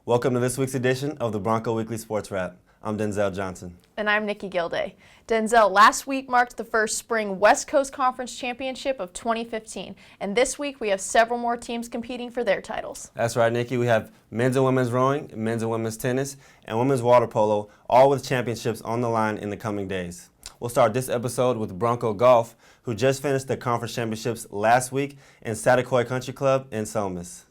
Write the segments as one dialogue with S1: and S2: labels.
S1: Welcome to this week's edition of the Bronco Weekly Sports Wrap. I'm Denzel Johnson.
S2: And I'm Nici Gilday. Denzel, last week marked the first spring West Coast Conference Championship of 2015. And this week we have several more teams competing for their titles.
S1: That's right, Nici. We have men's and women's rowing, men's and women's tennis, and women's water polo, all with championships on the line in the coming days. We'll start this episode with Bronco Golf, who just finished the conference championships last week in Saticoy Country Club in Somis.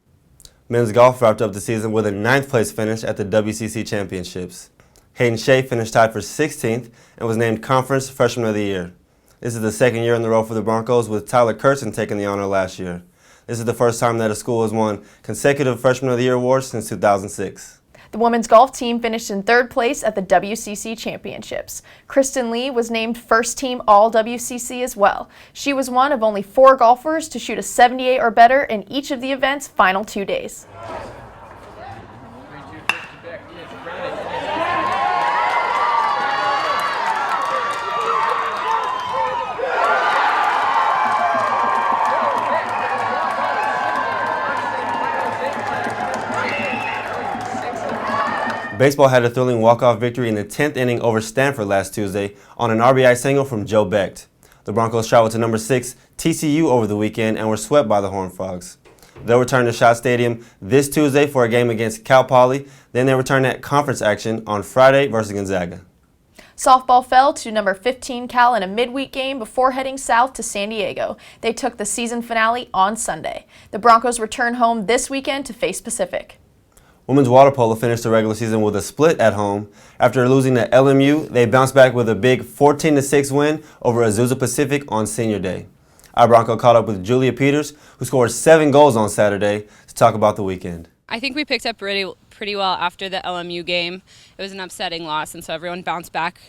S1: Men's golf wrapped up the season with a 9th place finish at the WCC Championships. Hayden Shieh finished tied for 16th and was named Conference Freshman of the Year. This is the second year in a row for the Broncos, with Tyler Kertson taking the honor last year. This is the first time that a school has won consecutive Freshman of the Year awards since 2006.
S2: The women's golf team finished in 3rd place at the WCC Championships. Kristen Lee was named first team All-WCC as well. She was one of only 4 golfers to shoot a 78 or better in each of the event's final 2 days.
S1: Baseball had a thrilling walk-off victory in the 10th inning over Stanford last Tuesday on an RBI single from Joe Becht. The Broncos traveled to number 6 TCU over the weekend and were swept by the Horned Frogs. They'll return to Schott Stadium this Tuesday for a game against Cal Poly. Then they return at conference action on Friday versus Gonzaga.
S2: Softball fell to number 15 Cal in a midweek game before heading south to San Diego. They took the season finale on Sunday. The Broncos return home this weekend to face Pacific.
S1: Women's water polo finished the regular season with a split at home. After losing to LMU, they bounced back with a big 14-6 win over Azusa Pacific on Senior Day. EYEBRONCO caught up with Julia Peters, who scored 7 goals on Saturday, to talk about the weekend.
S3: I think we picked up pretty well after the LMU game. It was an upsetting loss, and so everyone bounced back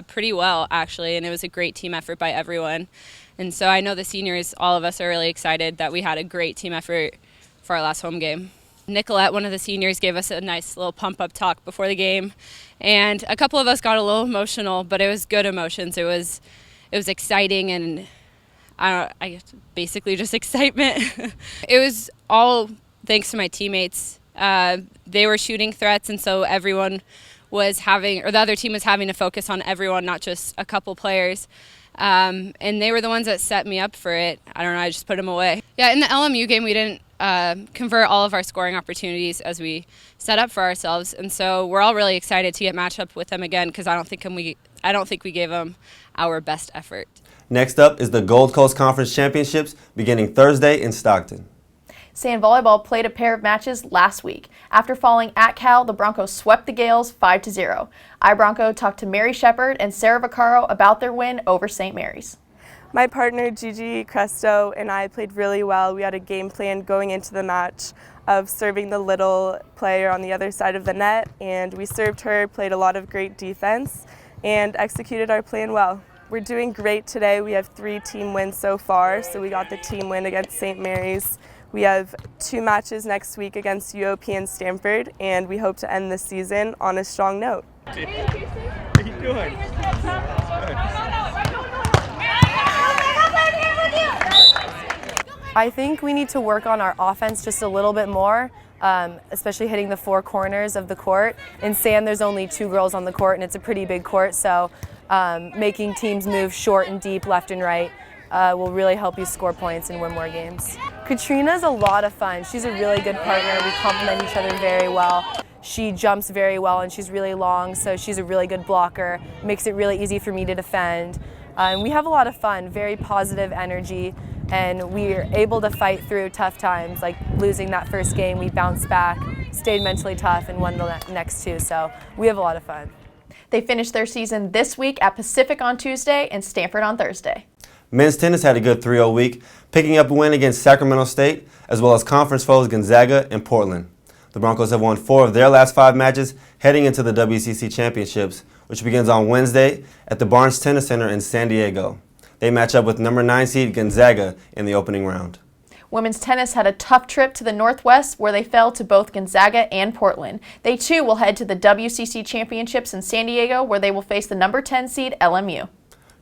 S3: pretty well, actually, and it was a great team effort by everyone. And so I know the seniors, all of us, are really excited that we had a great team effort for our last home game. Nicolette, one of the seniors, gave us a nice little pump-up talk before the game, and a couple of us got a little emotional, but it was good emotions. It was exciting, and I guess basically just excitement. It was all thanks to my teammates. They were shooting threats, and so everyone was the other team was having to focus on everyone, not just a couple players. And they were the ones that set me up for it. I don't know, I just put them away. Yeah, in the LMU game, we didn't convert all of our scoring opportunities as we set up for ourselves, and so we're all really excited to get matched up with them again, because I don't think we gave them our best effort.
S1: Next up is the Gold Coast Conference Championships beginning Thursday in Stockton.
S2: Sand volleyball played a pair of matches last week. After falling at Cal, the Broncos swept the Gales 5-0. EYEBRONCO talked to Mary Shepard and Sarah Vaccaro about their win over St. Mary's.
S4: My partner Gigi Cresto and I played really well. We had a game plan going into the match of serving the little player on the other side of the net, and we served her, played a lot of great defense, and executed our plan well. We're doing great today. We have 3 team wins so far, so we got the team win against St. Mary's. We have 2 matches next week against UOP and Stanford, and we hope to end the season on a strong note.
S5: How are you doing?
S6: I think we need to work on our offense just a little bit more, especially hitting the 4 corners of the court. In sand, there's only 2 girls on the court, and it's a pretty big court, so making teams move short and deep, left and right, will really help you score points and win more games. Katrina's a lot of fun. She's a really good partner. We complement each other very well. She jumps very well, and she's really long, so she's a really good blocker. Makes it really easy for me to defend. And we have a lot of fun, very positive energy, and we are able to fight through tough times. Like losing that first game, we bounced back, stayed mentally tough, and won the next 2, so we have a lot of fun.
S2: They finished their season this week at Pacific on Tuesday and Stanford on Thursday.
S1: Men's tennis had a good 3-0 week, picking up a win against Sacramento State, as well as conference foes Gonzaga and Portland. The Broncos have won 4 of their last 5 matches heading into the WCC Championships, which begins on Wednesday at the Barnes Tennis Center in San Diego. They match up with number 9 seed Gonzaga in the opening round.
S2: Women's tennis had a tough trip to the Northwest, where they fell to both Gonzaga and Portland. They too will head to the WCC Championships in San Diego, where they will face the number 10 seed LMU.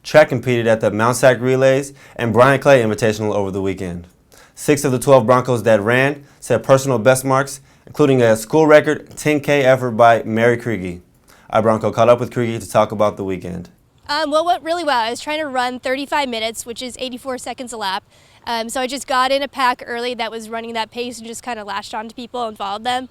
S1: Track competed at the Mount Sac Relays and Brian Clay Invitational over the weekend. 6 of the 12 Broncos that ran set personal best marks including a school record 10K effort by Mary Kriege. EYEBRONCO caught up with Kriege to talk about the weekend.
S7: Well, it went really well. I was trying to run 35 minutes, which is 84 seconds a lap. So I just got in a pack early that was running that pace and just kind of lashed on to people and followed them.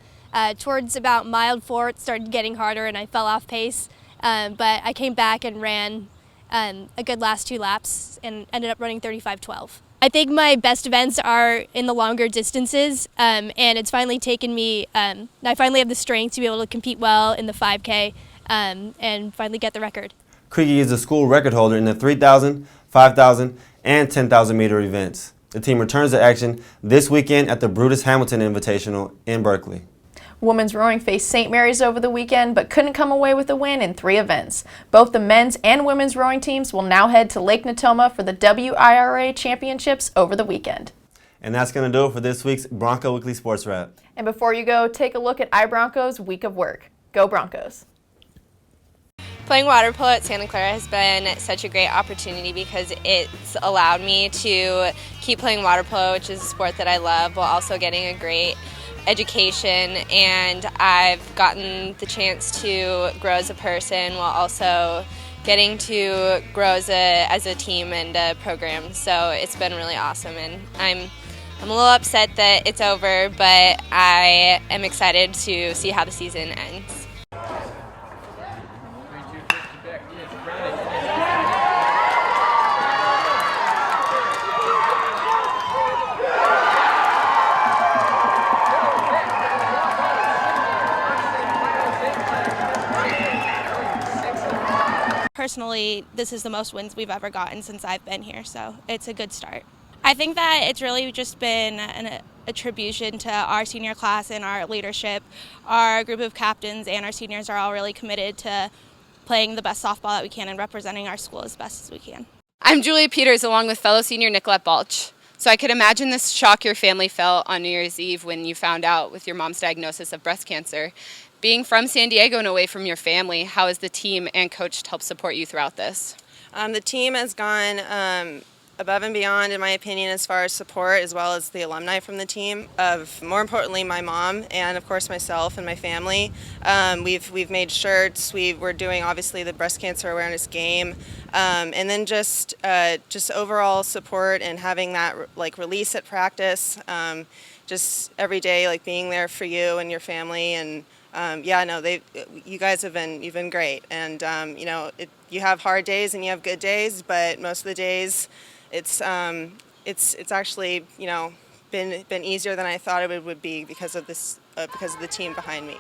S7: Towards about mile 4, it started getting harder and I fell off pace. But I came back and ran a good last 2 laps and ended up running 35:12. I think my best events are in the longer distances, and it's finally taken me, I finally have the strength to be able to compete well in the 5K and finally get the record.
S1: Kriege is a school record holder in the 3,000, 5,000, and 10,000 meter events. The team returns to action this weekend at the Brutus Hamilton Invitational in Berkeley.
S2: Women's rowing faced St. Mary's over the weekend but couldn't come away with a win in 3 events. Both the men's and women's rowing teams will now head to Lake Natoma for the WIRA Championships over the weekend.
S1: And that's going to do it for this week's Bronco Weekly Sports Wrap.
S2: And before you go, take a look at EYEBRONCO's week of work. Go Broncos!
S3: Playing water polo at Santa Clara has been such a great opportunity because it's allowed me to keep playing water polo, which is a sport that I love, while also getting a great education, and I've gotten the chance to grow as a person while also getting to grow as a team and a program. So it's been really awesome, and I'm a little upset that it's over, but I am excited to see how the season ends.
S8: Personally, this is the most wins we've ever gotten since I've been here, so it's a good start. I think that it's really just been an attribution to our senior class and our leadership. Our group of captains and our seniors are all really committed to playing the best softball that we can and representing our school as best as we can.
S3: I'm Julia Peters along with fellow senior Nicolette Balch. So I could imagine this shock your family felt on New Year's Eve when you found out with your mom's diagnosis of breast cancer. Being from San Diego and away from your family, how has the team and coach helped support you throughout this?
S9: The team has gone above and beyond, in my opinion, as far as support, as well as the alumni from the team. More importantly, my mom, and of course myself and my family. We've made shirts. We're doing obviously the breast cancer awareness game, and then just overall support and having that release at practice. Just every day, being there for you and your family and. You guys you've been great, and you have hard days and you have good days, but most of the days, it's actually been easier than I thought it would be because of the team behind me.